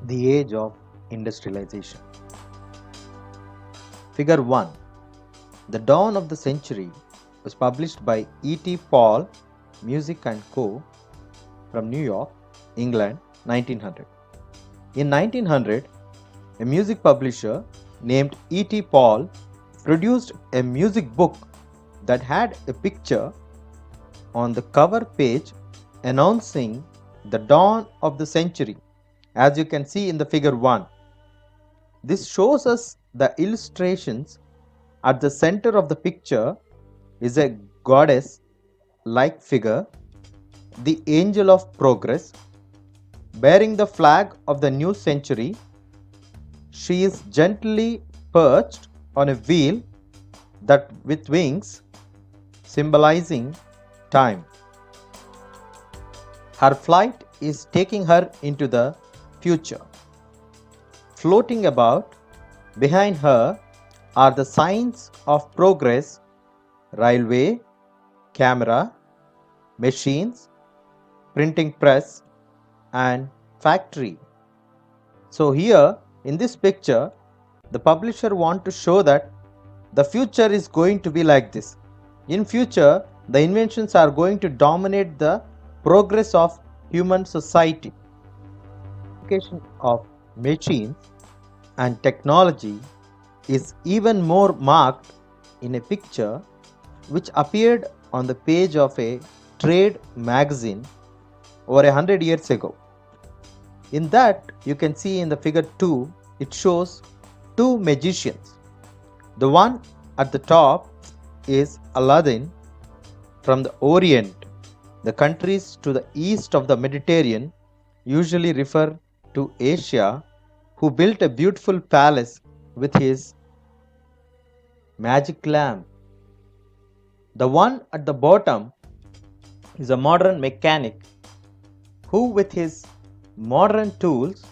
The Age of Industrialization. Figure 1. The Dawn of the Century was published by E.T. Paul, Music and Co. from New York, England, 1900. In 1900, a music publisher named E.T. Paul produced a music book that had a picture on the cover page announcing the dawn of the century, as you can see in the figure 1. This shows us the illustrations. At the center of the picture is a goddess like figure, the angel of progress, bearing the flag of the new century. She is gently perched on a wheel that with wings symbolizing time. Her flight is taking her into the future. Floating about behind her are the signs of progress: railway, camera, machines, printing press, and factory. So here in this picture, the publisher wants to show that the future is going to be like this. In future, the inventions are going to dominate the progress of human society. Application of machines and technology is even more marked in a picture which appeared on the page of a trade magazine over 100 years ago. In that, you can see in the figure 2, it shows two magicians. The one at the top is Aladdin from the Orient. The countries to the east of the Mediterranean usually refer to Asia, who built a beautiful palace with his magic lamp. The one at the bottom is a modern mechanic who, with his modern tools,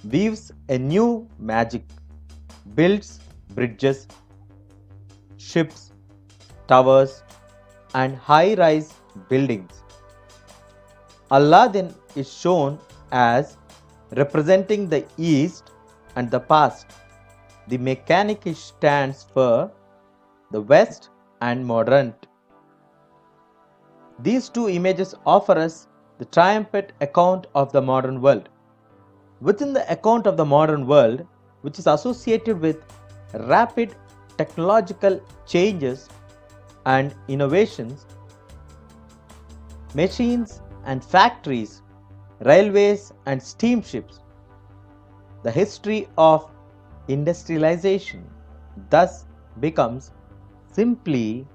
weaves a new magic, builds bridges, ships, towers, and high rise buildings. Aladdin is shown as representing the East and the past. The mechanic stands for the West and modern. These two images offer us the triumphant account of the modern world. Within the account of the modern world, which is associated with rapid technological changes and innovations, machines and factories, railways and steamships, the history of industrialization thus becomes simply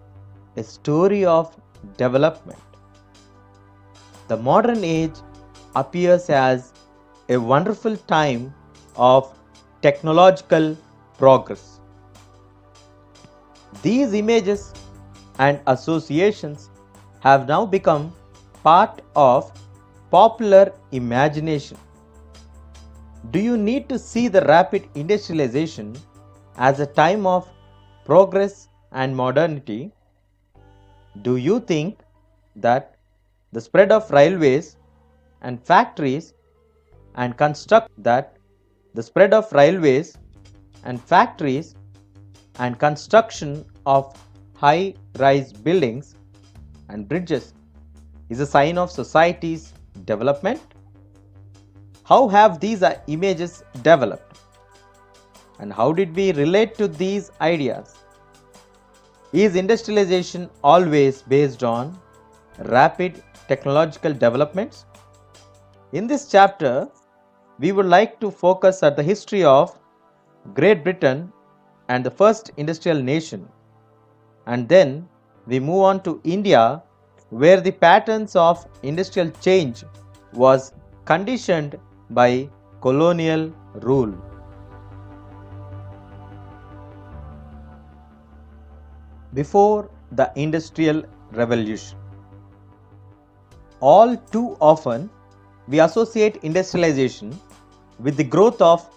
a story of development. The modern age appears as a wonderful time of technological progress. These images and associations have now become part of popular imagination. Do you need to see the rapid industrialization as a time of progress and modernity? Do you think that the spread of railways and factories and construction of high rise buildings and bridges is a sign of society's development? How have these images developed? And how did we relate to these ideas? Is industrialization always based on rapid technological developments? In this chapter, we would like to focus on the history of Great Britain and the first industrial nation, and then we move on to India, where the patterns of industrial change was conditioned by colonial rule. Before the Industrial Revolution, all too often we associate industrialization with the growth of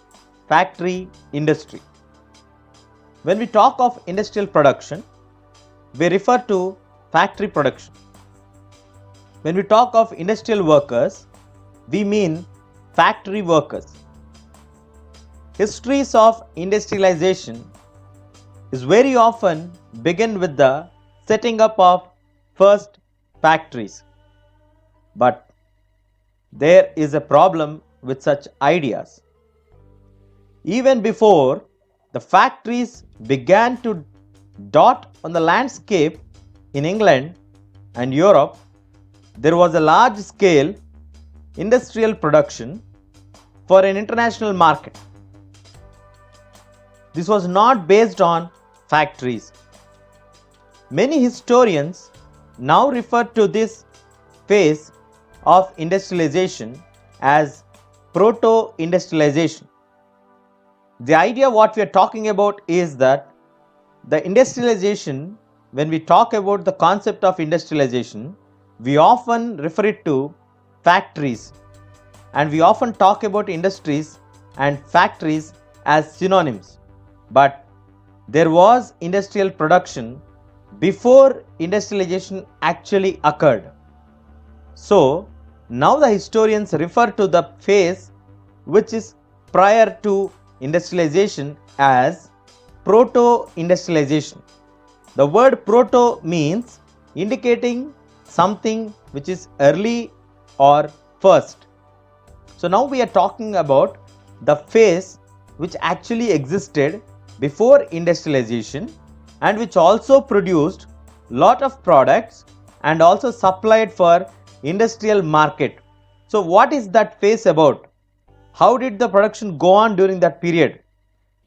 factory industry. When we talk of industrial production, we refer to factory production. When we talk of industrial workers, we mean factory workers. Histories of industrialization is very often begin with the setting up of first factories. But there is a problem with such ideas. Even before the factories began to dot on the landscape in England and Europe, there was a large scale industrial production for an international market. This was not based on factories. Many historians now refer to this phase of industrialization as proto-industrialization. The idea what we are talking about is that the industrialization, when we talk about the concept of industrialization, we often refer it to factories, and we often talk about industries and factories as synonyms. But there was industrial production before industrialization actually occurred. So now the historians refer to the phase which is prior to industrialization as proto-industrialization. The word proto means indicating something which is early or first. So now we are talking about the phase which actually existed before industrialization and which also produced lot of products and also supplied for industrial market. So what is that phase about? How did the production go on during that period?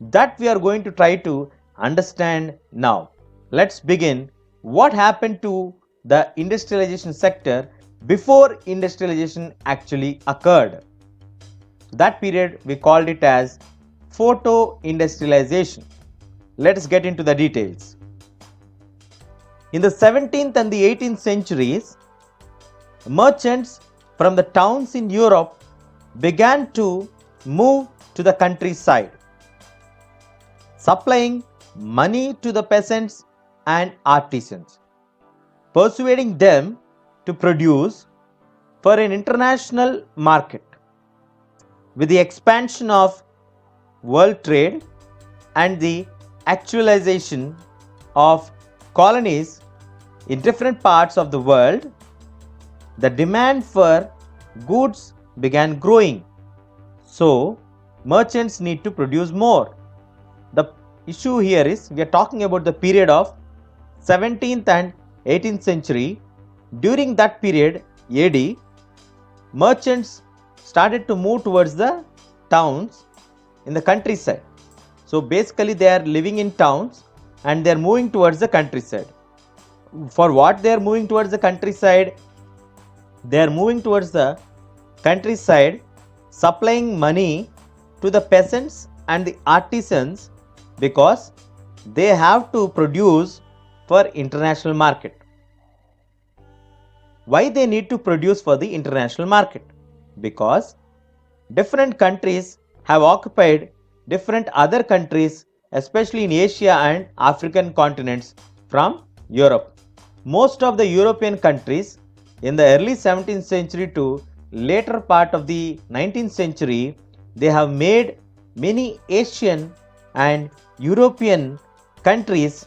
That we are going to try to understand now. Let's begin. What happened to the industrialization sector before industrialization actually occurred? That period we called it as photo-industrialization. Let us get into the details. In the 17th and the 18th centuries, merchants from the towns in Europe began to move to the countryside, supplying money to the peasants and artisans, persuading them to produce for an international market. With the expansion of world trade and the actualization of colonies in different parts of the world, the demand for goods began growing. So, merchants need to produce more. The issue here is we are talking about the period of 17th and 18th century. During that period, AD, merchants started to move towards the towns in the countryside. So basically they are living in towns and they are moving towards the countryside. For what they are moving towards the countryside? They are moving towards the countryside, supplying money to the peasants and the artisans because they have to produce for international market. Why they need to produce for the international market? Because different countries have occupied different other countries, especially in Asia and African continents from Europe. Most of the European countries in the early 17th century to later part of the 19th century, they have made many Asian and European countries,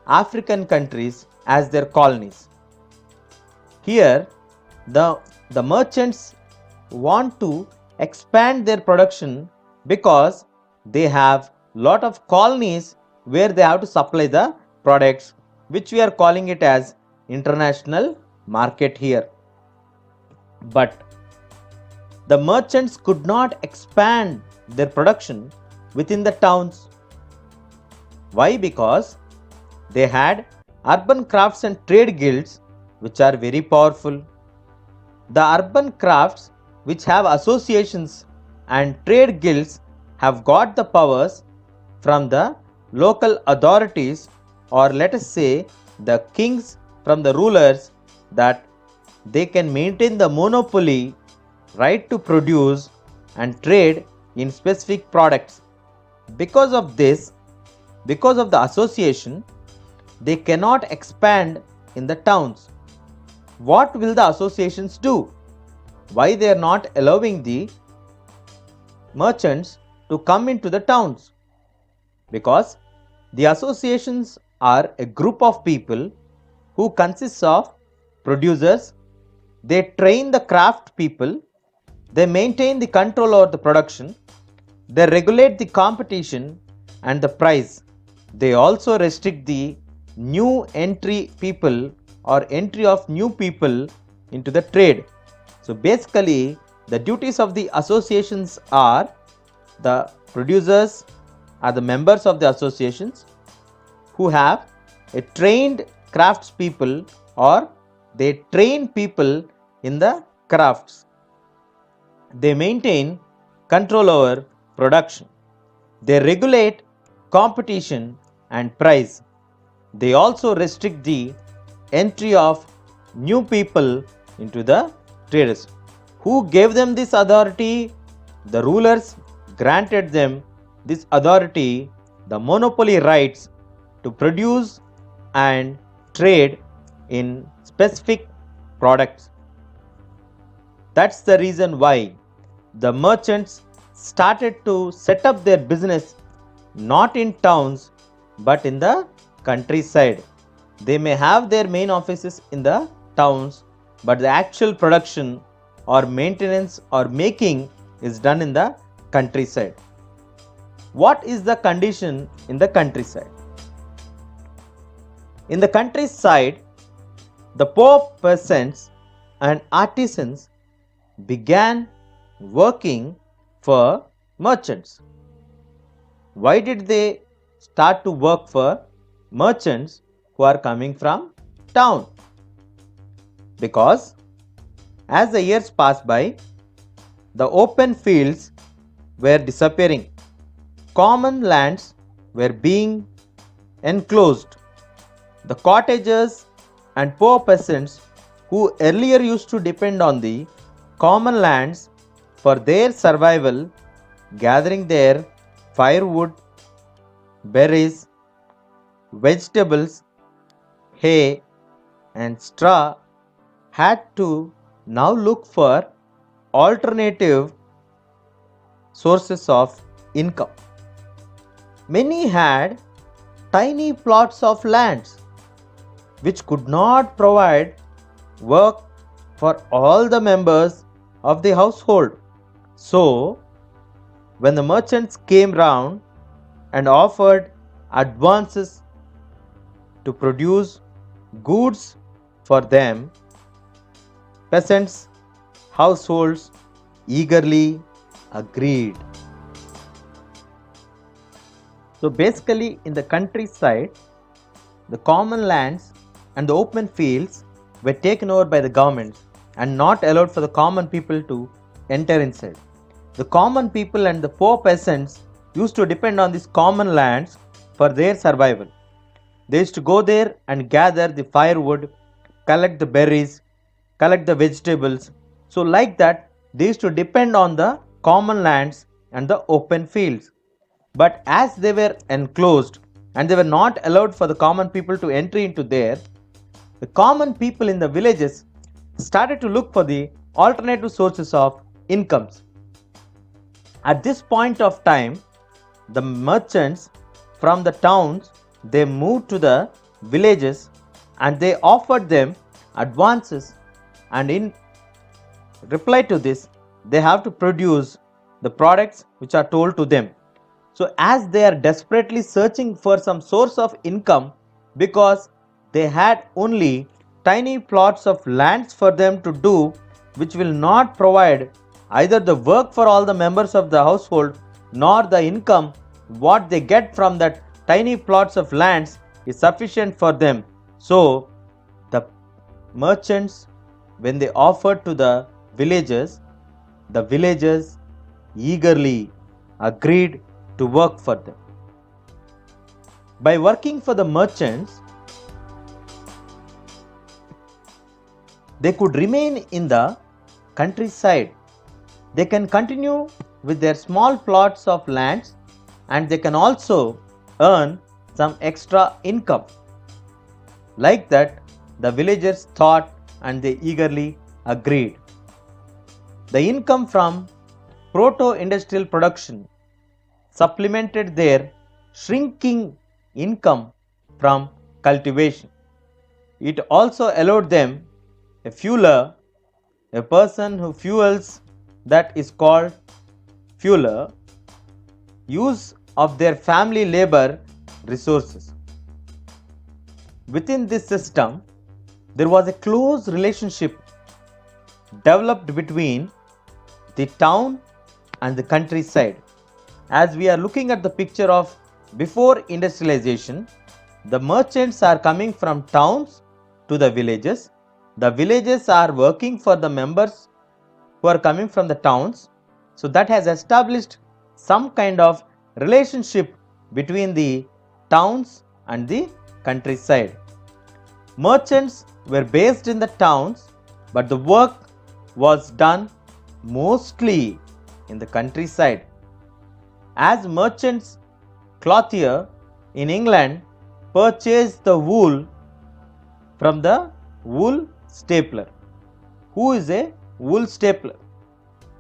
African countries as their colonies. Here, the merchants want to expand their production because they have lot of colonies where they have to supply the products, which we are calling it as international market here. But the merchants could not expand their production within the towns. Why? Because they had urban crafts and trade guilds which are very powerful. The urban crafts which have associations and trade guilds have got the powers from the local authorities, or let us say the kings from the rulers, that they can maintain the monopoly right to produce and trade in specific products. Because of this, because of the association, they cannot expand in the towns. What will the associations do? Why they are not allowing the merchants to come into the towns, because the associations are a group of people who consists of producers. They train the craft people, they maintain the control over the production, they regulate the competition and the price. They also restrict the new entry people or entry of new people into the trade. So basically, the duties of the associations are: the producers are the members of the associations who have a trained craftspeople, or they train people in the crafts. They maintain control over production. They regulate competition and price. They also restrict the entry of new people into the traders. Who gave them this authority? The rulers granted them this authority, the monopoly rights to produce and trade in specific products. That's the reason why the merchants started to set up their business not in towns but in the countryside. They may have their main offices in the towns, but the actual production or maintenance or making is done in the countryside. What is the condition in the countryside? In the countryside, the poor peasants and artisans began working for merchants. Why did they start to work for merchants who are coming from town? Because as the years passed by, the open fields were disappearing. Common lands were being enclosed. The cottagers and poor peasants who earlier used to depend on the common lands for their survival, gathering their firewood, berries, vegetables, hay, and straw, had to now look for alternative sources of income. Many had tiny plots of lands which could not provide work for all the members of the household. So, when the merchants came round and offered advances to produce goods for them, peasants' households eagerly agreed. So basically, in the countryside, the common lands and the open fields were taken over by the government and not allowed for the common people to enter inside. The common people and the poor peasants used to depend on these common lands for their survival. They used to go there and gather the firewood, collect the berries, collect the vegetables. So like that, they used to depend on the common lands and the open fields. But as they were enclosed and they were not allowed for the common people to enter into there, the common people in the villages started to look for the alternative sources of incomes. At this point of time, the merchants from the towns, they moved to the villages and they offered them advances, and in reply to this, they have to produce the products which are told to them. So as they are desperately searching for some source of income, because they had only tiny plots of lands for them to do, which will not provide either the work for all the members of the household nor the income what they get from that tiny plots of lands is sufficient for them. So the merchants, when they offered to the villagers eagerly agreed to work for them. By working for the merchants, they could remain in the countryside. They can continue with their small plots of lands and they can also earn some extra income. Like that, the villagers thought and they eagerly agreed. The income from proto-industrial production supplemented their shrinking income from cultivation. It also allowed them a fueler, a person who fuels, that is called fueler, use of their family labor resources. Within this system, there was a close relationship developed between the town and the countryside. As we are looking at the picture of before industrialization, the merchants are coming from towns to the villages. The villages are working for the members who are coming from the towns. So that has established some kind of relationship between the towns and the countryside. Merchants were based in the towns, but the work was done mostly in the countryside. As merchants, clothier in England purchased the wool from the wool stapler. Who is a wool stapler?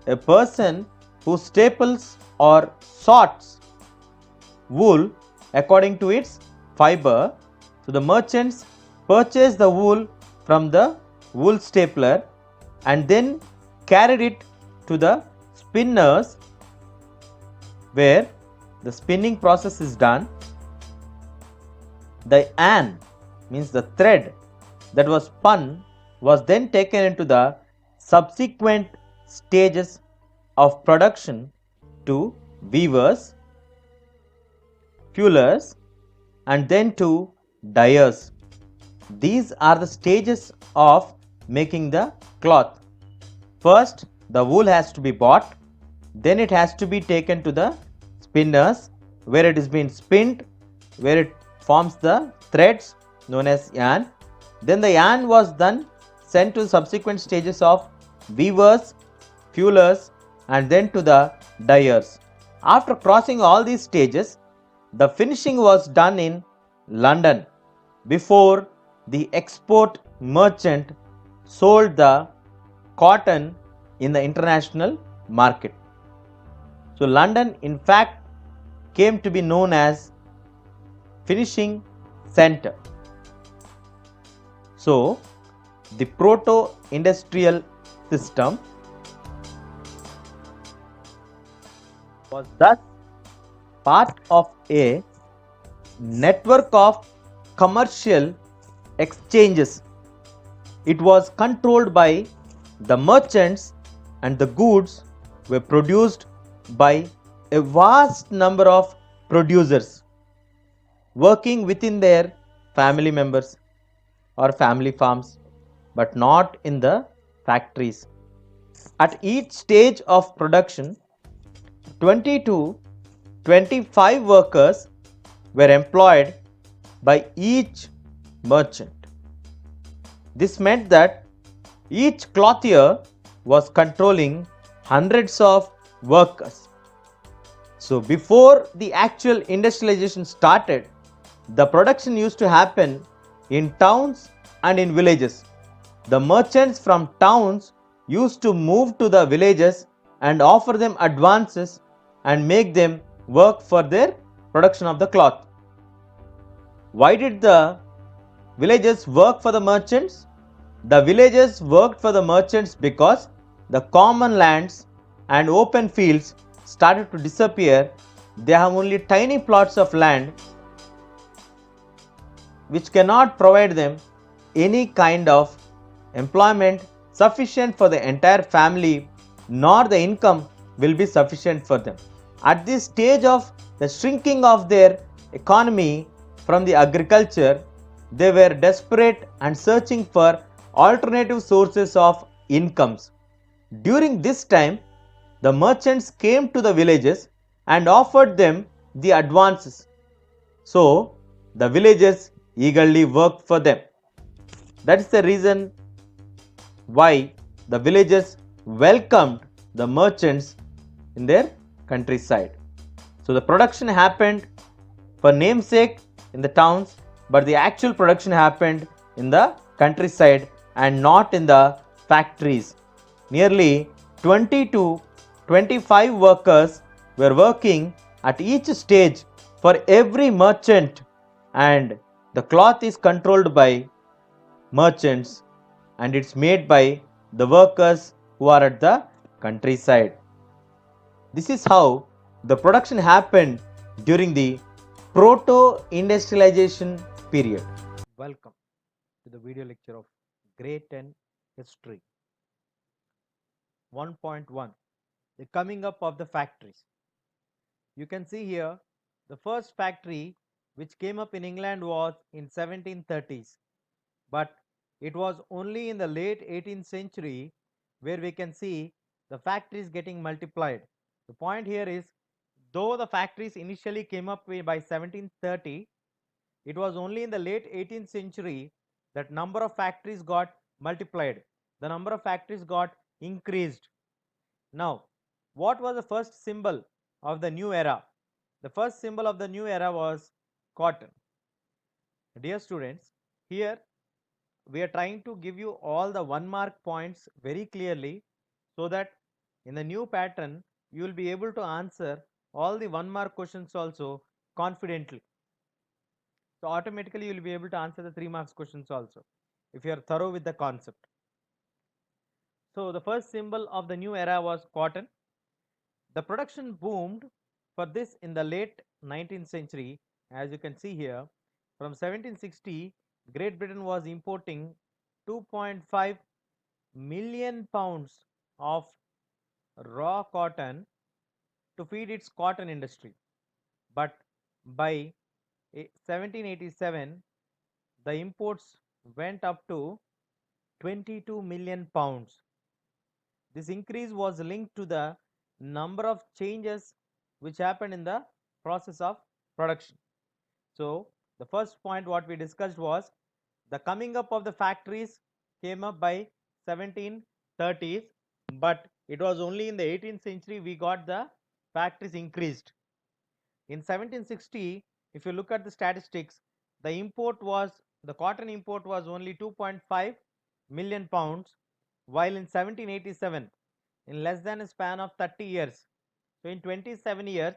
A person who staples or sorts wool according to its fiber. So the merchants purchased the wool from the wool stapler and then carried it to the spinners, where the spinning process is done. The yarn, means the thread that was spun, was then taken into the subsequent stages of production to weavers, fuelers, and then to dyers. These are the stages of making the cloth. First, the wool has to be bought, then it has to be taken to the spinners, where it is being spinned, where it forms the threads known as yarn. Then the yarn was then sent to subsequent stages of weavers, fuelers, and then to the dyers. After crossing all these stages, the finishing was done in London before the export merchant sold the cotton in the international market. So London in fact came to be known as finishing center. So the proto-industrial system was thus part of a network of commercial exchanges. It was controlled by the merchants and the goods were produced by a vast number of producers working within their family members or family farms, but not in the factories. At each stage of production, 20 to 25 workers were employed by each merchant. This meant that each clothier was controlling hundreds of workers. So before the actual industrialization started, the production used to happen in towns and in villages. The merchants from towns used to move to the villages and offer them advances and make them work for their production of the cloth. Why did the villagers work for the merchants? The villagers worked for the merchants because the common lands and open fields started to disappear. They have only tiny plots of land which cannot provide them any kind of employment sufficient for the entire family, nor the income will be sufficient for them. At this stage of the shrinking of their economy from the agriculture, they were desperate and searching for alternative sources of incomes. During this time, the merchants came to the villages and offered them the advances. So, the villagers eagerly worked for them. That is the reason why the villagers welcomed the merchants in their countryside. So the production happened for namesake in the towns, but the actual production happened in the countryside and not in the factories. Nearly 20 to 25 workers were working at each stage for every merchant, and the cloth is controlled by merchants and it's made by the workers who are at the countryside. This is how the production happened during the proto-industrialization period. Welcome to the video lecture of Grade 10 History. 1.1, the coming up of the factories. You can see here the first factory which came up in England was in 1730s, but it was only in the late 18th century where we can see the factories getting multiplied. The point here is, though the factories initially came up by 1730, it was only in the late 18th century that number of factories got multiplied. The number of factories got increased. Now, what was the first symbol of the new era? The first symbol of the new era was cotton. Dear students, here we are trying to give you all the 1 mark points very clearly, so that in the new pattern you will be able to answer all the 1 mark questions also confidently. So automatically you will be able to answer the 3 marks questions also if you are thorough with the concept. So the first symbol of the new era was cotton. The production boomed for this in the late 19th century. As you can see here, from 1760, Great Britain was importing 2.5 million pounds of raw cotton to feed its cotton industry. But by 1787, the imports went up to 22 million pounds. This increase was linked to the number of changes which happened in the process of production. So the first point what we discussed was the coming up of the factories came up by 1730s, but it was only in the 18th century we got the factories increased. In 1760, if you look at the statistics, the cotton import was only 2.5 million pounds, while in 1787, in less than a span of 30 years, so in 27 years,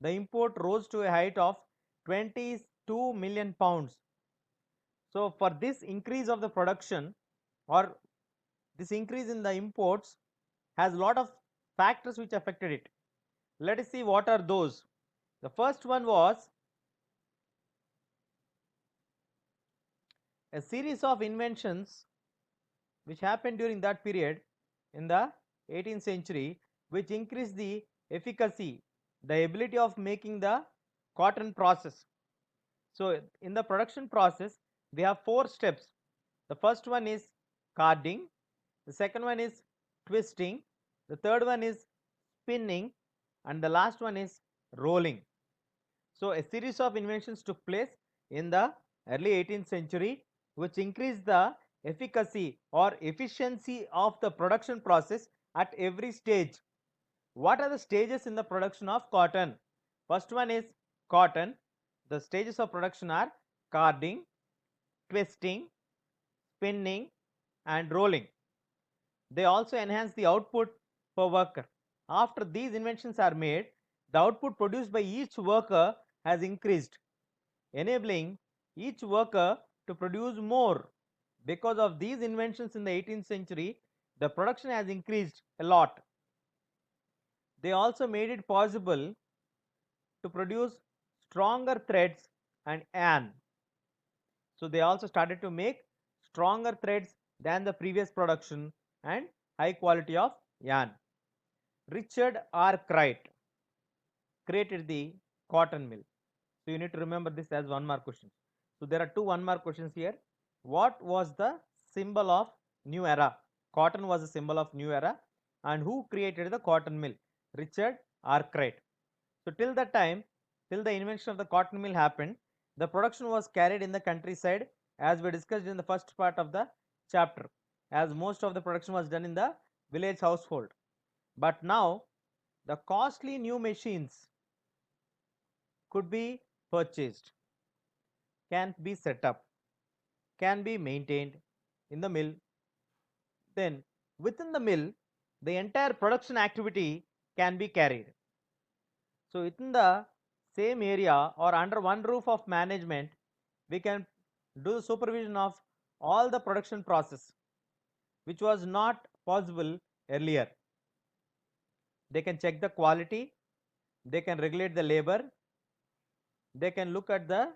the import rose to a height of 22 million pounds. So for this increase of the production, or this increase in the imports, has a lot of factors which affected it. Let us see what are those. The first one was a series of inventions which happened during that period in the 18th century, which increased the efficacy, the ability of making the cotton process. So in the production process we have 4 steps. The first one is carding, the second one is twisting, the third one is spinning, and the last one is rolling. So a series of inventions took place in the early 18th century which increased the efficacy or efficiency of the production process at every stage. What are the stages in the production of cotton? First one is cotton. The stages of production are carding, twisting, spinning, and rolling. They also enhance the output per worker. After these inventions are made, the output produced by each worker has increased, enabling each worker to produce more. Because of these inventions in the 18th century, the production has increased a lot. They also made it possible to produce stronger threads and yarn. So they also started to make stronger threads than the previous production and high quality of yarn. Richard Arkwright created the cotton mill. So you need to remember this as 1 mark question. So there are 2 1 mark questions here. What was the symbol of new era? Cotton was a symbol of new era, and who created the cotton mill? Richard Arkwright. So till that time, till the invention of the cotton mill happened, the production was carried in the countryside, as we discussed in the first part of the chapter, as most of the production was done in the village household. But now the costly new machines could be purchased, can be set up, can be maintained in the mill. Then within the mill, the entire production activity can be carried. So within the same area or under one roof of management, we can do the supervision of all the production process, which was not possible earlier. They can check the quality, they can regulate the labor, they can look at the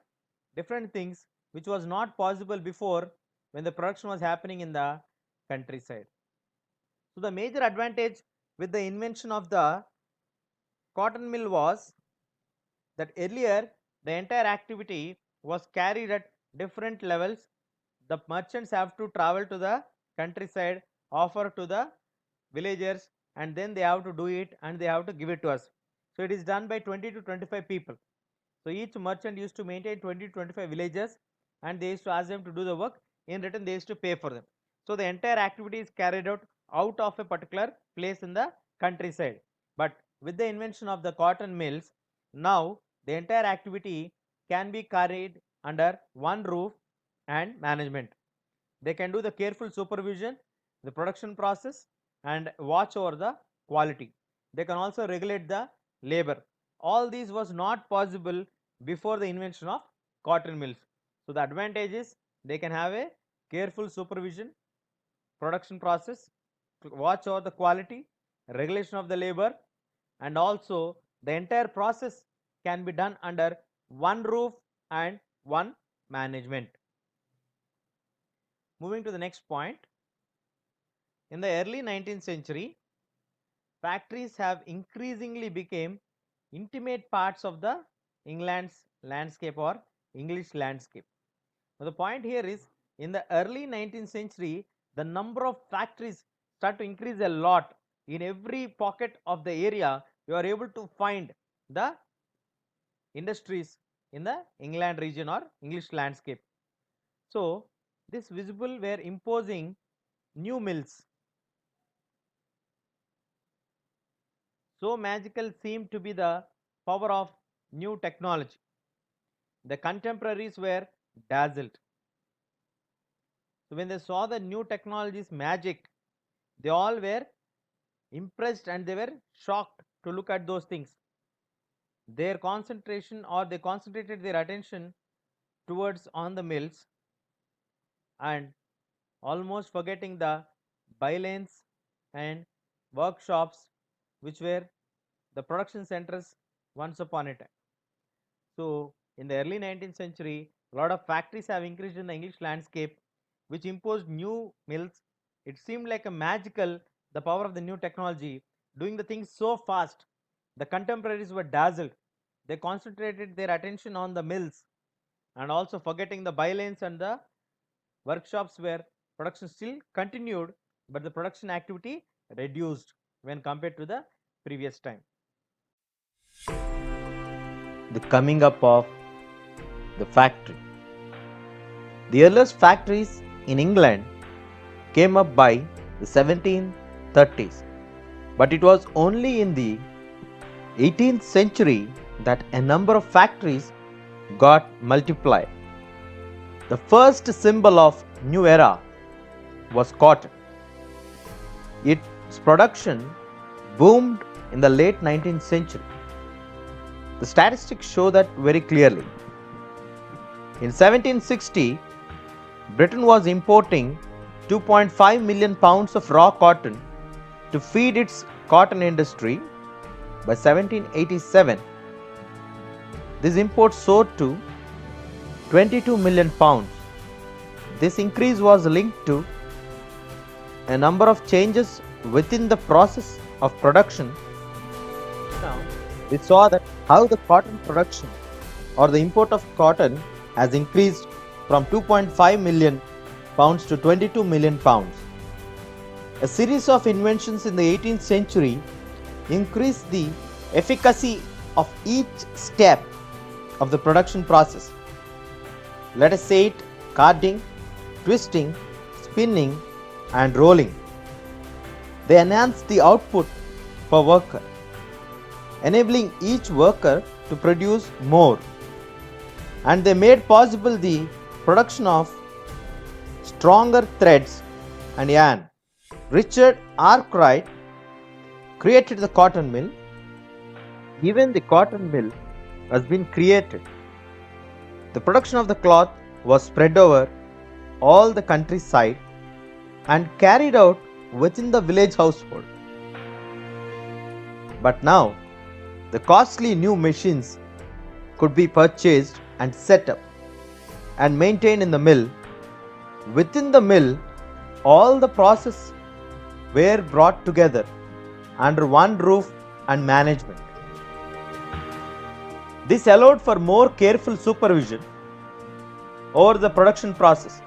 different things which was not possible before when the production was happening in the countryside. So the major advantage with the invention of the cotton mill was that earlier the entire activity was carried at different levels. The merchants have to travel to the countryside, offer to the villagers, and then they have to do it and they have to give it to us. So it is done by 20 to 25 people. So each merchant used to maintain 20 to 25 villages and they used to ask them to do the work. In return, they used to pay for them. So the entire activity is carried out of a particular place in the countryside. But with the invention of the cotton mills, now the entire activity can be carried under one roof and management. They can do the careful supervision, the production process, and watch over the quality. They can also regulate the labor. All these was not possible before the invention of cotton mills. So the advantage is they can have a careful supervision, production process, watch over the quality, regulation of the labor, and also the entire process can be done under one roof and one management. Moving to the next point, in the early 19th century, factories have increasingly become intimate parts of the England's landscape or English landscape. Now, the point here is in the early 19th century, the number of factories start to increase a lot. In every pocket of the area, you are able to find the industries in the England region or English landscape. So, this visible were imposing new mills. So magical seemed to be the power of new technology. The contemporaries were dazzled. So when they saw the new technology's magic, they all were impressed and they were shocked to look at those things. Their concentration or they concentrated their attention towards on the mills and almost forgetting the bylanes and workshops which were the production centers once upon a time. So in the early 19th century, a lot of factories have increased in the English landscape, which imposed new mills. It seemed like a magical, the power of the new technology, doing the things so fast. The contemporaries were dazzled. They concentrated their attention on the mills and also forgetting the bylanes and the workshops where production still continued, but the production activity reduced when compared to the previous time. The coming up of the factory. The earliest factories in England came up by the 1730s, but it was only in the 18th century that a number of factories got multiplied. The first symbol of new era was cotton. Its production boomed in the late 19th century. The statistics show that very clearly. In 1760, Britain was importing 2.5 million pounds of raw cotton to feed its cotton industry. By 1787, this import soared to 22 million pounds. This increase was linked to a number of changes within the process of production. Now, we saw that how the cotton production or the import of cotton has increased from 2.5 million pounds to 22 million pounds. A series of inventions in the 18th century increased the efficacy of each step of the production process. Let us say it carding, twisting, spinning and rolling. They enhanced the output per worker, enabling each worker to produce more, and they made possible the production of stronger threads and yarn. Richard Arkwright created the cotton mill. Even the cotton mill has been created. The production of the cloth was spread over all the countryside and carried out within the village household. But now, the costly new machines could be purchased and set up and maintained in the mill. Within the mill, all the processes were brought together under one roof and management. This allowed for more careful supervision over the production process,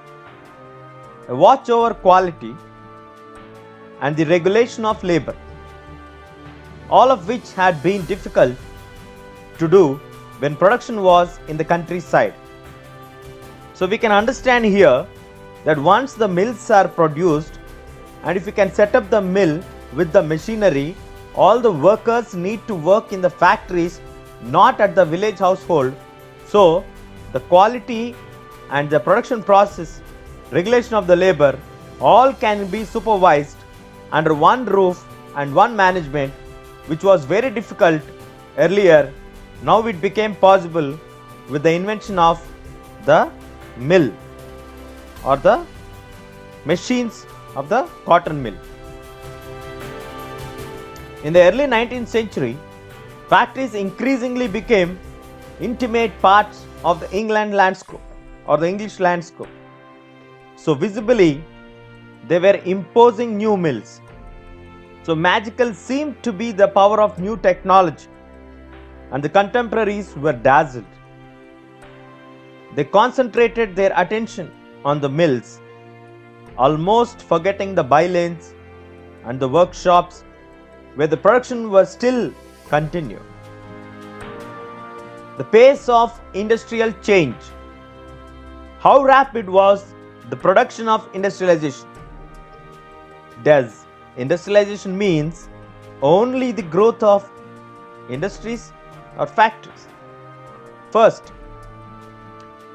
a watch over quality, and the regulation of labor, all of which had been difficult to do when production was in the countryside. So we can understand here that once the mills are produced, and if we can set up the mill with the machinery, all the workers need to work in the factories, not at the village household. So the quality and the production process, regulation of the labor, all can be supervised under one roof and one management, which was very difficult earlier. Now it became possible with the invention of the mill or the machines of the cotton mill. In the early 19th century, factories increasingly became intimate parts of the England landscape or the English landscape. So visibly, they were imposing new mills. So magical seemed to be the power of new technology, and the contemporaries were dazzled. They concentrated their attention on the mills, almost forgetting the bylanes and the workshops where the production was still continued. The pace of industrial change. How rapid was the production of industrialization? Does industrialization means only the growth of industries or factories? First,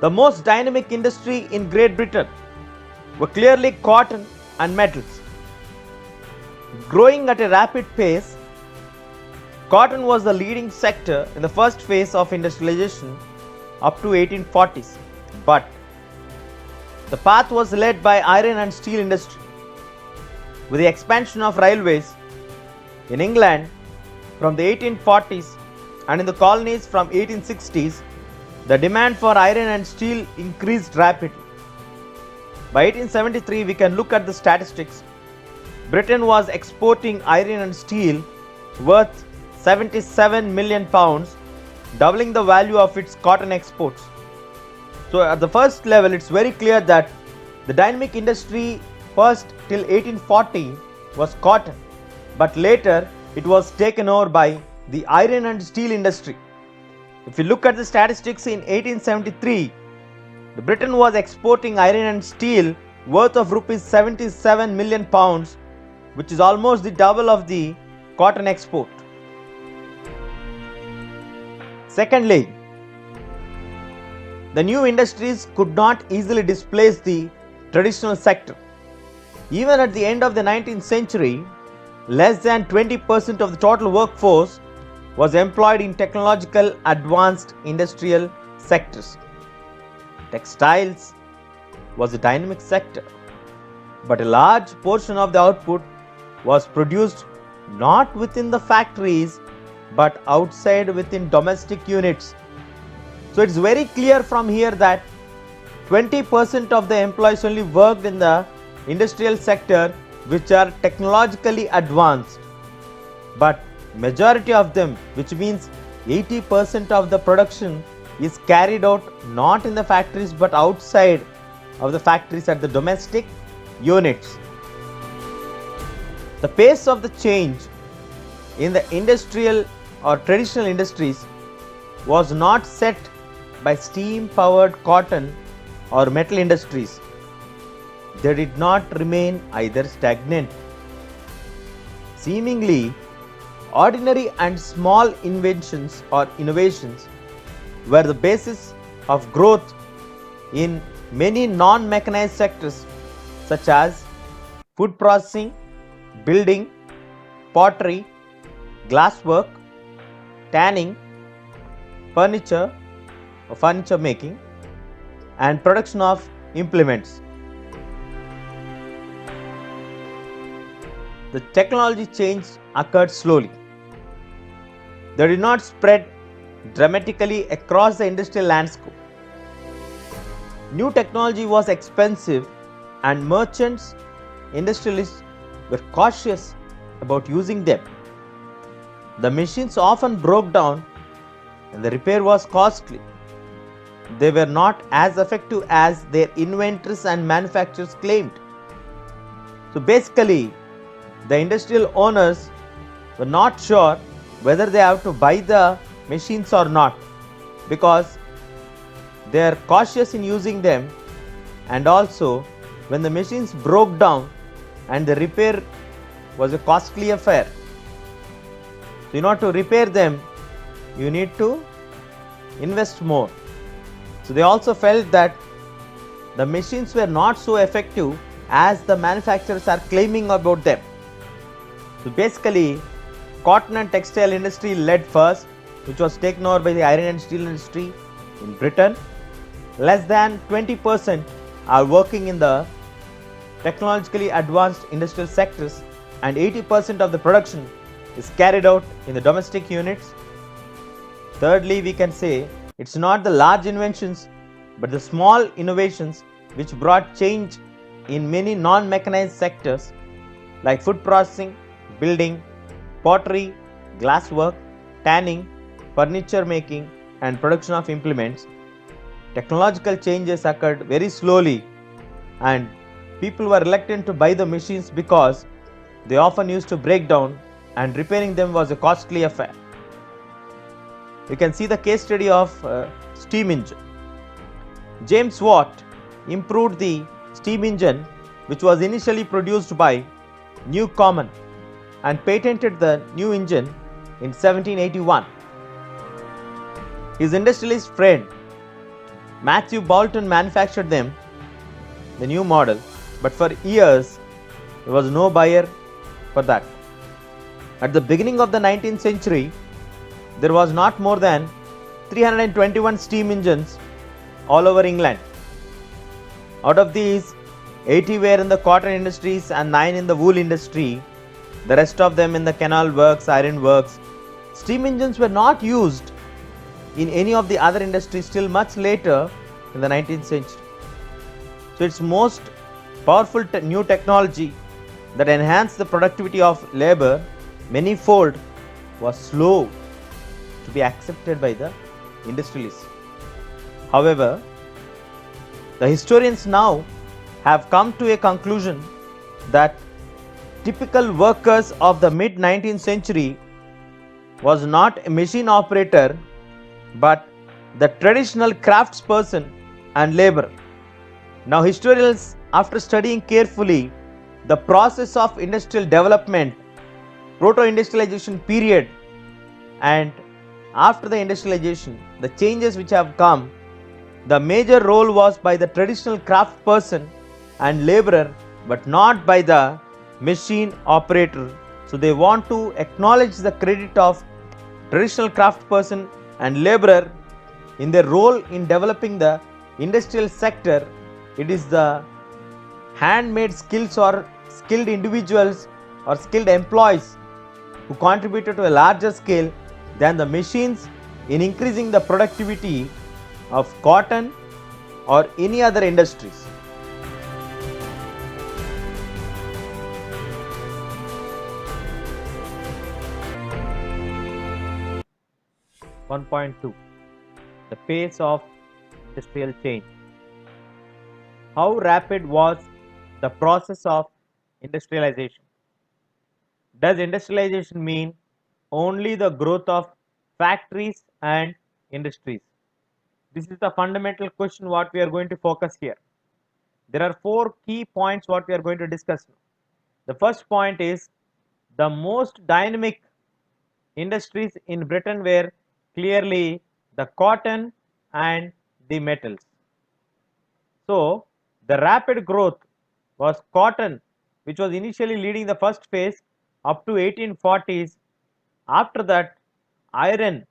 the most dynamic industry in Great Britain were clearly cotton and metals. Growing at a rapid pace, cotton was the leading sector in the first phase of industrialization up to 1840s, but the path was led by iron and steel industry. With the expansion of railways in England from the 1840s and in the colonies from 1860s, the demand for iron and steel increased rapidly. By 1873, we can look at the statistics. Britain was exporting iron and steel worth 77 million pounds, doubling the value of its cotton exports. So at the first level, it's very clear that the dynamic industry first till 1840 was cotton, but later it was taken over by the iron and steel industry. If you look at the statistics in 1873, Britain was exporting iron and steel worth of rupees 77 million pounds, which is almost the double of the cotton export. Secondly, the new industries could not easily displace the traditional sector. Even at the end of the 19th century, less than 20% of the total workforce was employed in technological advanced industrial sectors. Textiles was a dynamic sector, but a large portion of the output was produced not within the factories but outside within domestic units. So it's very clear from here that 20% of the employees only worked in the industrial sector which are technologically advanced, but majority of them, which means 80% of the production, is carried out not in the factories but outside of the factories at the domestic units. The pace of the change in the industrial or traditional industries was not set by steam powered cotton or metal industries. They did not remain either stagnant. Seemingly, ordinary and small inventions or innovations were the basis of growth in many non-mechanized sectors such as food processing, building, pottery, glasswork, tanning, furniture or furniture making, and production of implements. The technology change occurred slowly. They did not spread dramatically across the industrial landscape. New technology was expensive, and merchants, industrialists were cautious about using them. The machines often broke down and the repair was costly. They were not as effective as their inventors and manufacturers claimed. So basically, the industrial owners were not sure whether they have to buy the machines or not, because they are cautious in using them, and also when the machines broke down and the repair was a costly affair. So in order to repair them, you need to invest more. So they also felt that the machines were not so effective as the manufacturers are claiming about them. So basically, cotton and textile industry led first, which was taken over by the iron and steel industry in Britain. Less than 20% are working in the technologically advanced industrial sectors, and 80% of the production is carried out in the domestic units. Thirdly, we can say it's not the large inventions but the small innovations which brought change in many non-mechanized sectors like food processing, building, pottery, glasswork, tanning, furniture making, and production of implements. Technological changes occurred very slowly, and people were reluctant to buy the machines because they often used to break down, and repairing them was a costly affair. You can see the case study of steam engine. James Watt improved the steam engine, which was initially produced by Newcomen, and patented the new engine in 1781. His industrialist friend Matthew Boulton manufactured them, the new model, but for years there was no buyer for that. At the beginning of the 19th century, there was not more than 321 steam engines all over England. Out of these, 80 were in the cotton industries and 9 in the wool industry, the rest of them in the canal works, iron works. Steam engines were not used in any of the other industries till much later in the 19th century. So its most powerful new technology that enhanced the productivity of labor manyfold was slow to be accepted by the industrialists. However, the historians now have come to a conclusion that typical workers of the mid 19th century was not a machine operator but the traditional craftsperson and laborer. Now historians, after studying carefully the process of industrial development, proto-industrialization period, and after the industrialization, the changes which have come, the major role was by the traditional craft person and laborer, but not by the machine operator. So they want to acknowledge the credit of traditional craft person and laborer in their role in developing the industrial sector. It is the handmade skills or skilled individuals or skilled employees who contributed to a larger scale than the machines in increasing the productivity of cotton or any other industries. One point two, the pace of industrial change. How rapid was the process of industrialization? Does industrialization mean only the growth of factories and industries? This is the fundamental question what we are going to focus here. There are 4 key points what we are going to discuss now. The first point is the most dynamic industries in Britain were clearly the cotton and the metals. So the rapid growth was cotton, which was initially leading the first phase up to 1840s. After that, iron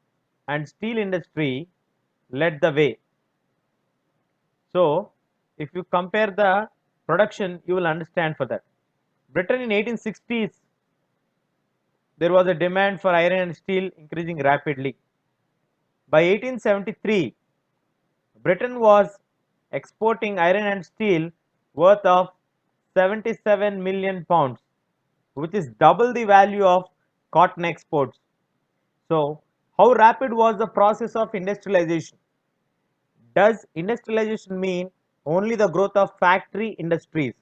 and steel industry led the way. So, if you compare the production, you will understand for that. Britain in 1860s, there was a demand for iron and steel increasing rapidly. By 1873, Britain was exporting iron and steel worth of 77 million pounds, which is double the value of cotton exports. So, how rapid was the process of industrialization? Does industrialization mean only the growth of factory industries?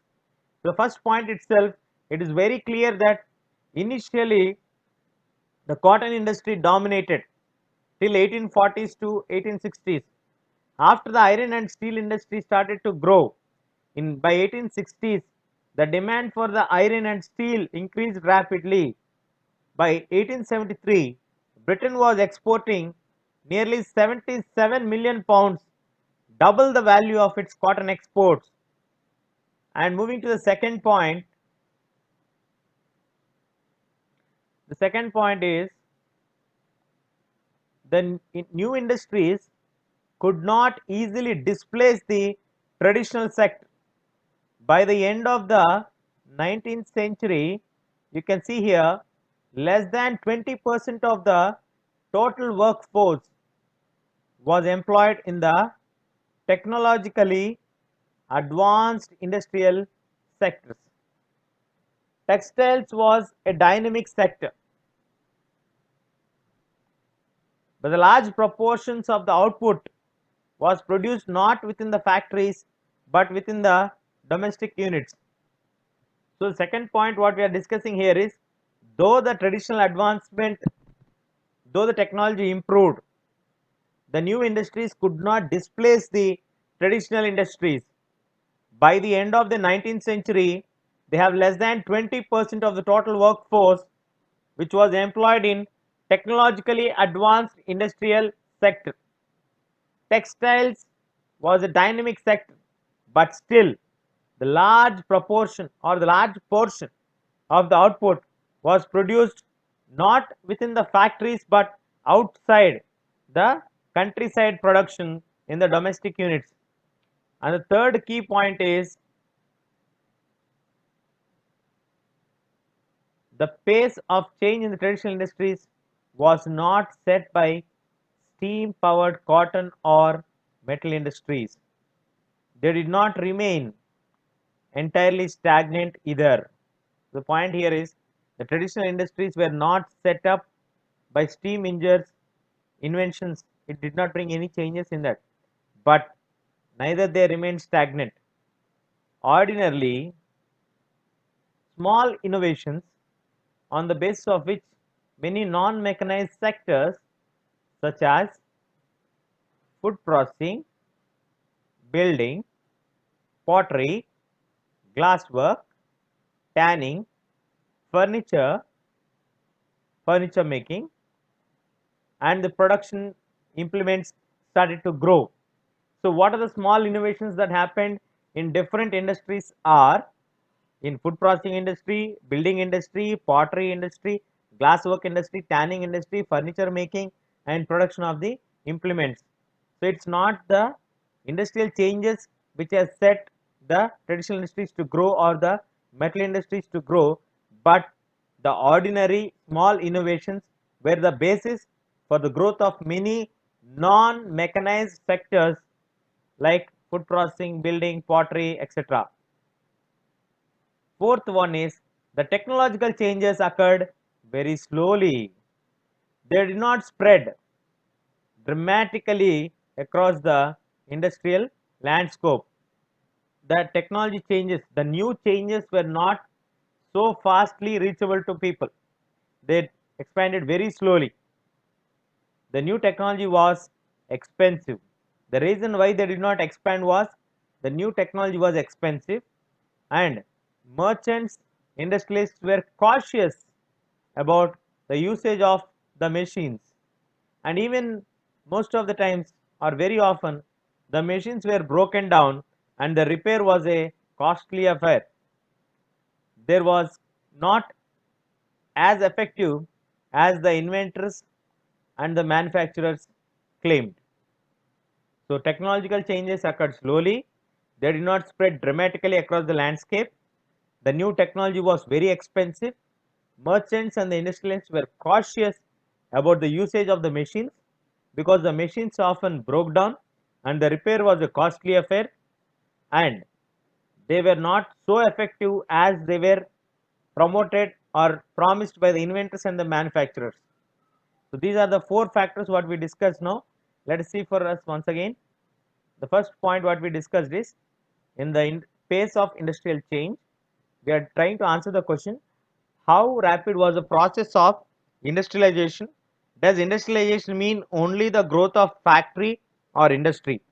The first point itself, it is very clear that initially the cotton industry dominated till 1840s to 1860s. After the iron and steel industry started to grow, in by 1860s, the demand for the iron and steel increased rapidly. By 1873, Britain was exporting nearly 77 million pounds, double the value of its cotton exports. And moving to the second point is the new industries could not easily displace the traditional sector. By the end of the 19th century, you can see here less than 20% of the total workforce was employed in the technologically advanced industrial sectors. Textiles was a dynamic sector, but the large proportions of the output was produced not within the factories but within the domestic units. So, the second point what we are discussing here is, though the traditional advancement, though the technology improved, the new industries could not displace the traditional industries. By the end of the 19th century, they have less than 20% of the total workforce which was employed in technologically advanced industrial sector. Textiles was a dynamic sector, but still the large proportion or the large portion of the output was produced not within the factories but outside the countryside production in the domestic units. And the third key point is the pace of change in the traditional industries was not set by steam powered cotton or metal industries. They did not remain entirely stagnant either. The point here is the traditional industries were not set up by steam engines inventions. It did not bring any changes in that, but neither they remained stagnant. Ordinarily, small innovations on the basis of which many non-mechanized sectors such as food processing, building, pottery, glasswork, tanning, furniture, furniture making, and the production implements started to grow. So, what are the small innovations that happened in different industries are in food processing industry, building industry, pottery industry, glasswork industry, tanning industry, furniture making, and production of the implements. So, it's not the industrial changes which has set the traditional industries to grow or the metal industries to grow, but the ordinary small innovations were the basis for the growth of many non-mechanized sectors like food processing, building, pottery, etc. Fourth one is the technological changes occurred very slowly. They did not spread dramatically across the industrial landscape. The technology changes, the new changes were not so fastly reachable to people. They expanded very slowly. The new technology was expensive. The reason why they did not expand was the new technology was expensive, and merchants, industrialists were cautious about the usage of the machines, and even most of the times or very often the machines were broken down and the repair was a costly affair. There was not as effective as the inventors and the manufacturers claimed. So technological changes occurred slowly. They did not spread dramatically across the landscape. The new technology was very expensive. Merchants and the industrialists were cautious about the usage of the machines because the machines often broke down and the repair was a costly affair, and they were not so effective as they were promoted or promised by the inventors and the manufacturers. So these are the four factors what we discussed now. Let us see for us once again. The first point what we discussed is, in the pace of industrial change, we are trying to answer the question, how rapid was the process of industrialization? Does industrialization mean only the growth of factory or industry?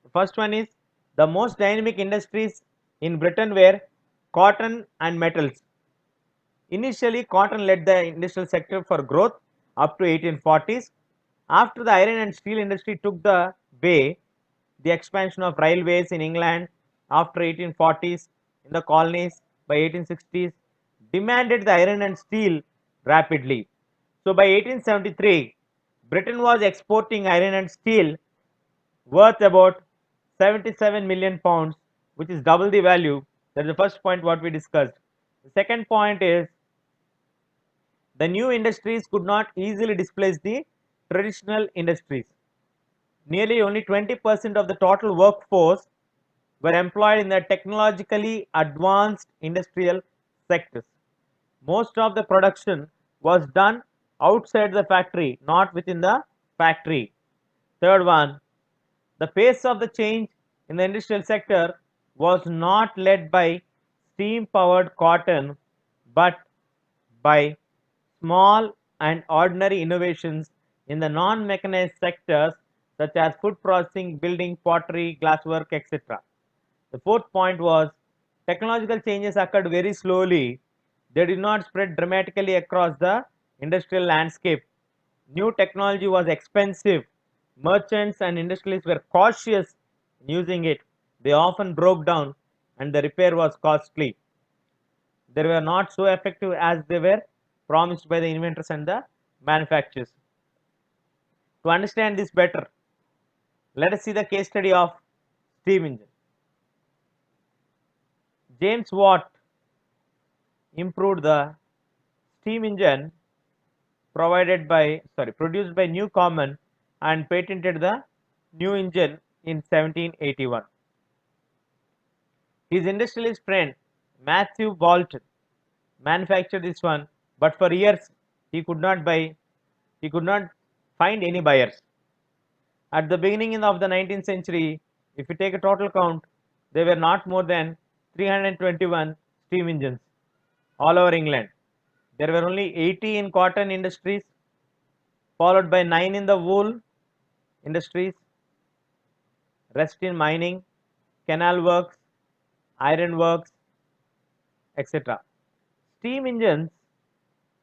The first one is, the most dynamic industries in Britain were cotton and metals. Initially, cotton led the industrial sector for growth up to 1840s. After the iron and steel industry took the way, the expansion of railways in England after 1840s, in the colonies by 1860s, demanded the iron and steel rapidly. So by 1873, Britain was exporting iron and steel worth about 77 million pounds, which is double the value. That is the first point what we discussed. The second point is, the new industries could not easily displace the traditional industries. Nearly only 20% of the total workforce were employed in the technologically advanced industrial sectors. Most of the production was done outside the factory, not within the factory. Third one, the pace of the change in the industrial sector was not led by steam powered cotton, but by small and ordinary innovations in the non mechanized sectors such as food processing, building, pottery, glasswork, etc. The fourth point was, technological changes occurred very slowly. They did not spread dramatically across the industrial landscape. New technology was expensive. Merchants and industrialists were cautious in using it. They often broke down and the repair was costly. They were not so effective as they were promised by the inventors and the manufacturers. To understand this better, let us see the case study of steam engine. James Watt improved the steam engine produced by Newcomen and patented the new engine in 1781. His industrialist friend Matthew Boulton manufactured this one, but for years he could not find any buyers. At the beginning of the 19th century, if you take a total count, there were not more than 321 steam engines all over England. There were only 80 in cotton industries, followed by 9 in the wool industries, rest in mining, canal works, iron works, etc. Steam engines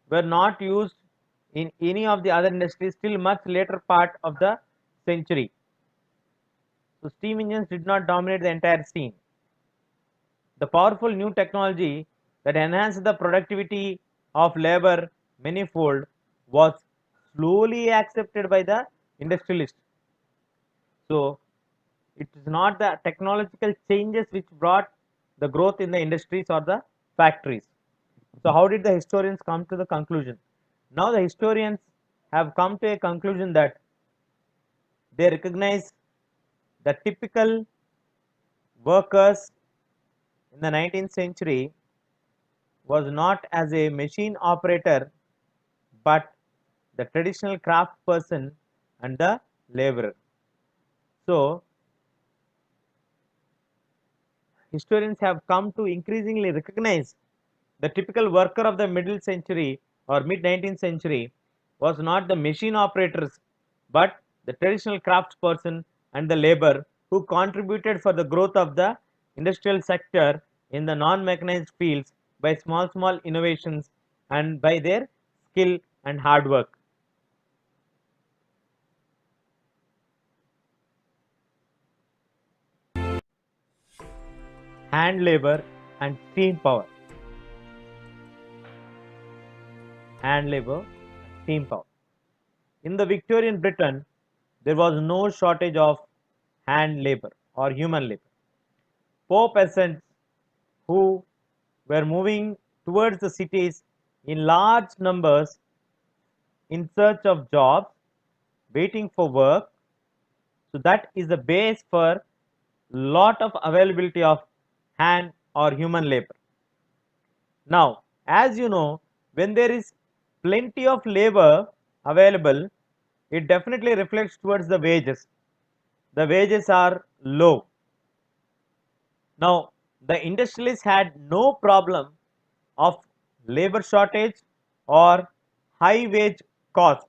were not used in any of the other industries till much later part of the century. So steam engines did not dominate the entire scene. The powerful new technology that enhanced the productivity of labor manifold was slowly accepted by the industrialists. So it is not the technological changes which brought the growth in the industries or the factories. So how did the historians come to the conclusion? Now the historians have come to a conclusion that they recognize the typical workers in the 19th century was not as a machine operator, but the traditional craft person and the laborer. So historians have come to increasingly recognize the typical worker of the middle century or mid 19th century was not the machine operators, but the traditional craftsperson and the labor who contributed for the growth of the industrial sector in the non-mechanized fields by small innovations and by their skill and hard work. Hand labor and steam power. Hand labor, steam power. In the Victorian Britain, there was no shortage of hand labor or human labor. Poor peasants who were moving towards the cities in large numbers in search of jobs, waiting for work. So that is the base for lot of availability of hand or human labor. Now, as you know, when there is plenty of labor available, it definitely reflects towards the wages. The wages are low. Now, the industrialists had no problem of labor shortage or high wage costs.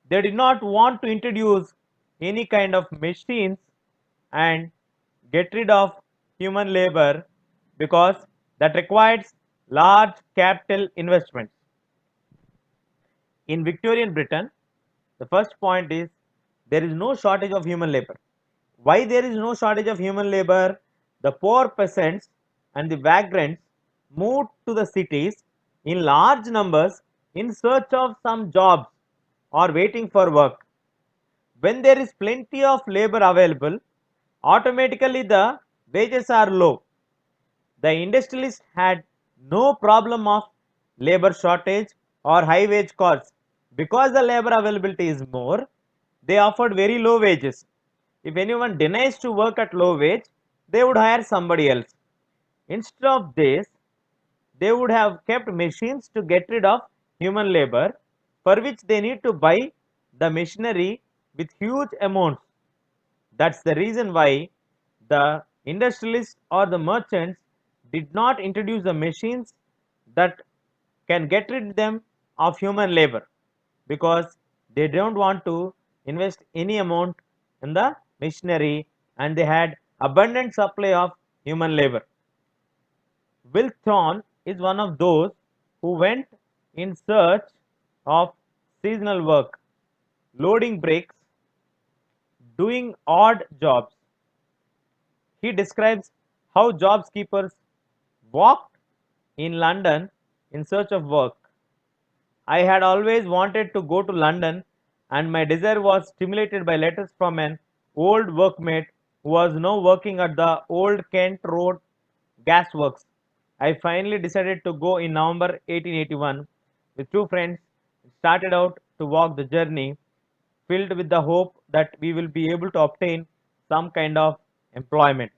They did not want to introduce any kind of machines and get rid of human labor because that requires large capital investments. In Victorian Britain, the first point is there is no shortage of human labor. Why there is no shortage of human labor? The poor peasants and the vagrants moved to the cities in large numbers in search of some jobs or waiting for work. When there is plenty of labor available, automatically the wages are low. The industrialists had no problem of labor shortage or high wage costs. Because the labor availability is more, they offered very low wages. If anyone denies to work at low wage, they would hire somebody else. Instead of this, they would have kept machines to get rid of human labor, for which they need to buy the machinery with huge amounts. That's the reason why the industrialists or the merchants did not introduce the machines that can get rid them of human labor, because they don't want to invest any amount in the machinery, and they had abundant supply of human labor. Will Thorne is one of those who went in search of seasonal work, loading bricks, doing odd jobs. He describes how job keepers walked in London in search of work. I had always wanted to go to London, and my desire was stimulated by letters from an old workmate who was now working at the old Kent Road gas works. I finally decided to go in November 1881 with two friends. Started out to walk the journey, filled with the hope that we will be able to obtain some kind of employment.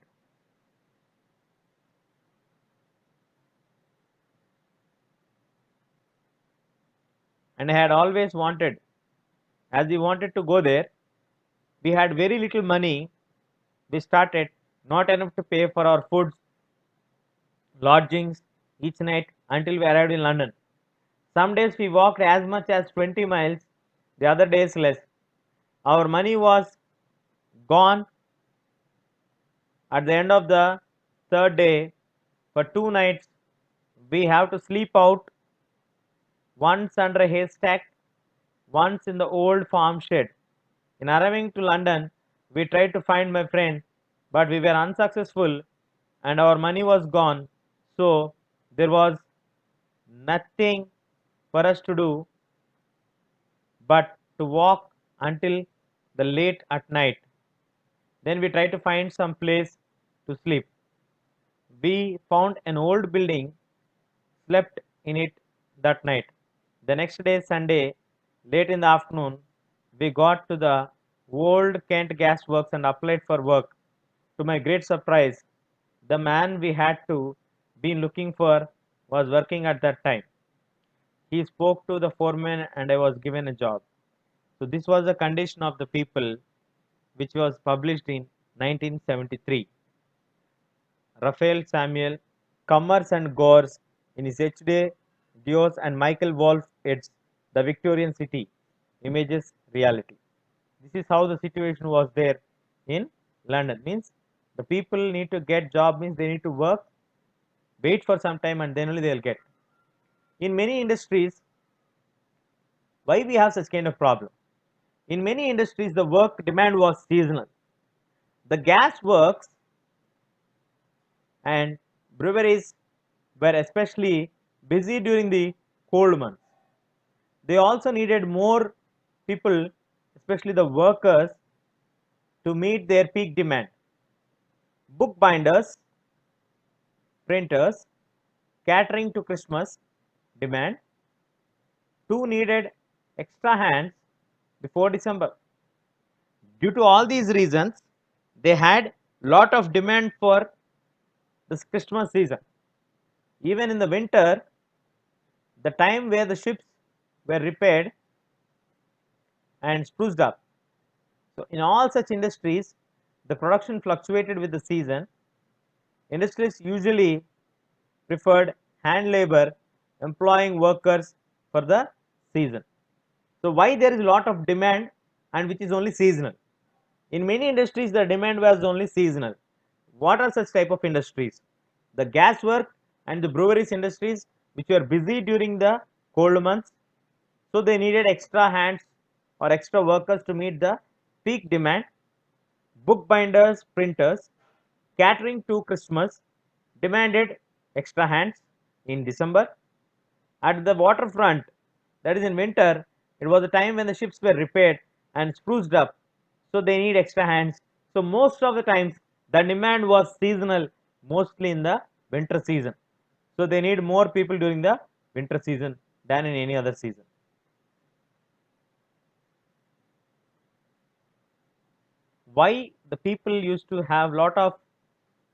And I had always wanted, as we wanted to go there, we had very little money. We started not enough to pay for our foods, lodgings each night until we arrived in London. Some days we walked as much as 20 miles, the other days less. Our money was gone at the end of the third day. For 2 nights, we have to sleep out, once under a haystack, once in the old farm shed. In arriving to London, we tried to find my friend, but we were unsuccessful and our money was gone. So there was nothing for us to do but to walk until the late at night. Then we tried to find some place to sleep. We found an old building, slept in it that night. The next day, Sunday, late in the afternoon, we got to the old Kent gas works and applied for work. To my great surprise, the man we had to been looking for was working at that time. He spoke to the foreman and I was given a job. So this was the condition of the people, which was published in 1973. Raphael Samuel, Commerce and Gores in his H.D. Dios and Michael Wolff its The Victorian City, Images, Reality. This is how the situation was there in London. Means the people need to get job, means they need to work, wait for some time and then only they will get. In many industries, why we have such kind of problem? In many industries, the work demand was seasonal. The gas works and breweries were especially busy during the cold months. They also needed more people, especially the workers, to meet their peak demand. Bookbinders, printers, catering to Christmas demand, two needed extra hands before December. Due to all these reasons, they had lot of demand for this Christmas season. Even in the winter, the time where the ships were repaired and spruced up. So, in all such industries, the production fluctuated with the season. Industries usually preferred hand labor, employing workers for the season. So, why there is a lot of demand and which is only seasonal? In many industries, the demand was only seasonal. What are such type of industries? The gas work and the breweries industries, which were busy during the cold months, so they needed extra hands or extra workers to meet the peak demand. Bookbinders, printers, catering to Christmas demanded extra hands in December. At the waterfront, that is in winter, it was a time when the ships were repaired and spruced up, so they need extra hands. So most of the times the demand was seasonal, mostly in the winter season. So they need more people during the winter season than in any other season. Why the people used to have lot of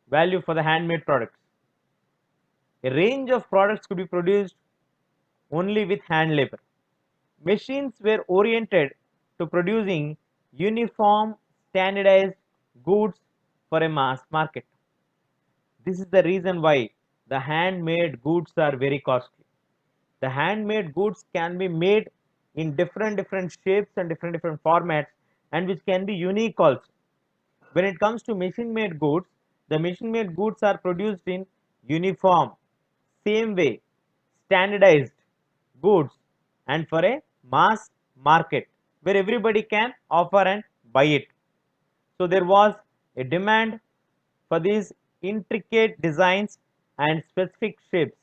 value for the handmade products? A range of products could be produced only with hand labor. Machines were oriented to producing uniform, standardized goods for a mass market. This is the reason why the handmade goods are very costly. The handmade goods can be made in different shapes and different formats, and which can be unique also. When it comes to machine made goods, the machine made goods are produced in uniform, same way, standardized goods, and for a mass market where everybody can offer and buy it. So there was a demand for these intricate designs and specific shapes.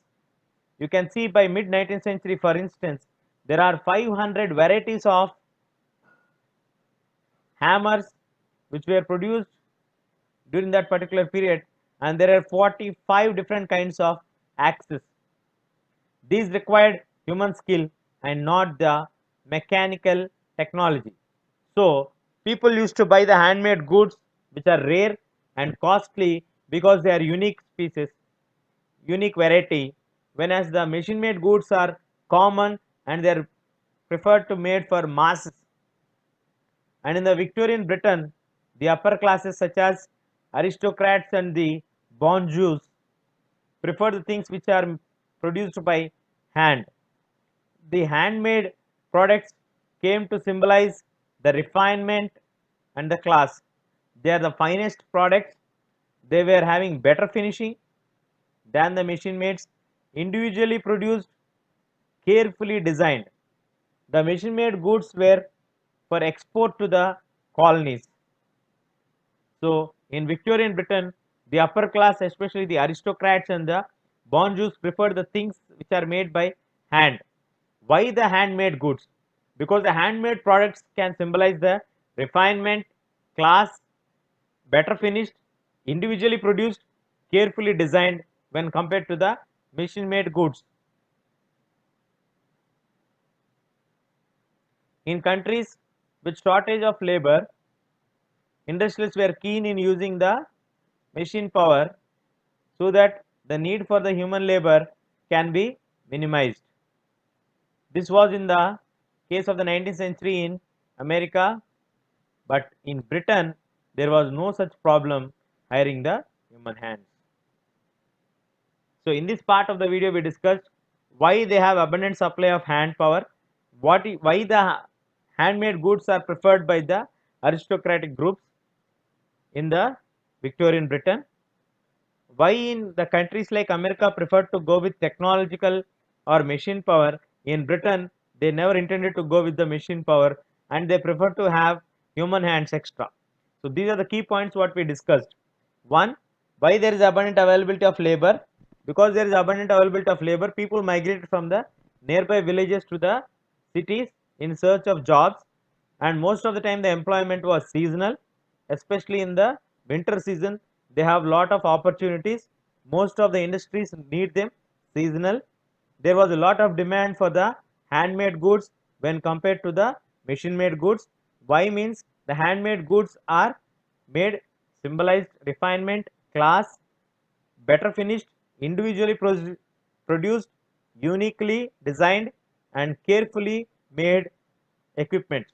You can see by mid 19th century, for instance, there are 500 varieties of hammers which were produced during that particular period, and there are 45 different kinds of axes. These required human skill and not the mechanical technology. So people used to buy the handmade goods which are rare and costly because they are unique species, unique variety, whereas the machine made goods are common and they are preferred to made for masses. And in the Victorian Britain, the upper classes such as aristocrats and the bonjours prefer the things which are produced by hand. The handmade products came to symbolize the refinement and the class. They are the finest products. They were having better finishing than the machine mades, individually produced, carefully designed. The machine made goods were for export to the colonies. So in Victorian Britain, the upper class, especially the aristocrats and the bonjours, preferred the things which are made by hand. Why the handmade goods? Because the handmade products can symbolize the refinement, class, better finished, individually produced, carefully designed when compared to the machine made goods. In countries with shortage of labor, industrialists were keen in using the machine power so that the need for the human labor can be minimized. This was in the case of the 19th century in America, but in Britain there was no such problem hiring the human hands. So in this part of the video we discussed why they have abundant supply of hand power, why the handmade goods are preferred by the aristocratic groups in the Victorian Britain, why in the countries like America preferred to go with technological or machine power. In Britain they never intended to go with the machine power and they prefer to have human hands extra. So these are the key points what we discussed. One, why there is abundant availability of labor? Because there is abundant availability of labor, people migrated from the nearby villages to the cities in search of jobs, and most of the time the employment was seasonal, especially in the winter season. They have lot of opportunities. Most of the industries need them seasonal. There was a lot of demand for the handmade goods when compared to the machine made goods. Why means the handmade goods are made symbolized refinement, class, better finished, individually produced, uniquely designed, and carefully made equipment.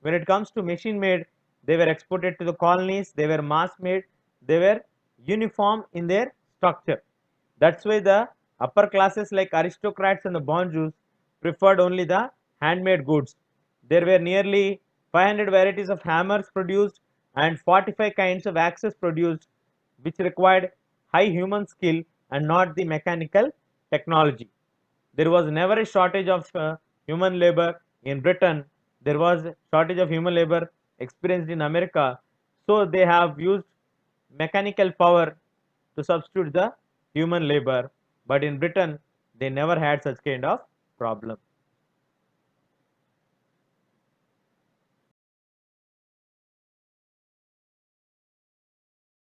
When it comes to machine made, they were exported to the colonies, they were mass made, they were uniform in their structure. That's why the upper classes like aristocrats and the bonjous preferred only the handmade goods. There were nearly 500 varieties of hammers produced and 45 kinds of axes produced, which required high human skill and not the mechanical technology. There was never a shortage of human labor in Britain. There was a shortage of human labor experienced in America. So they have used mechanical power to substitute the human labor. But in Britain, they never had such kind of problem.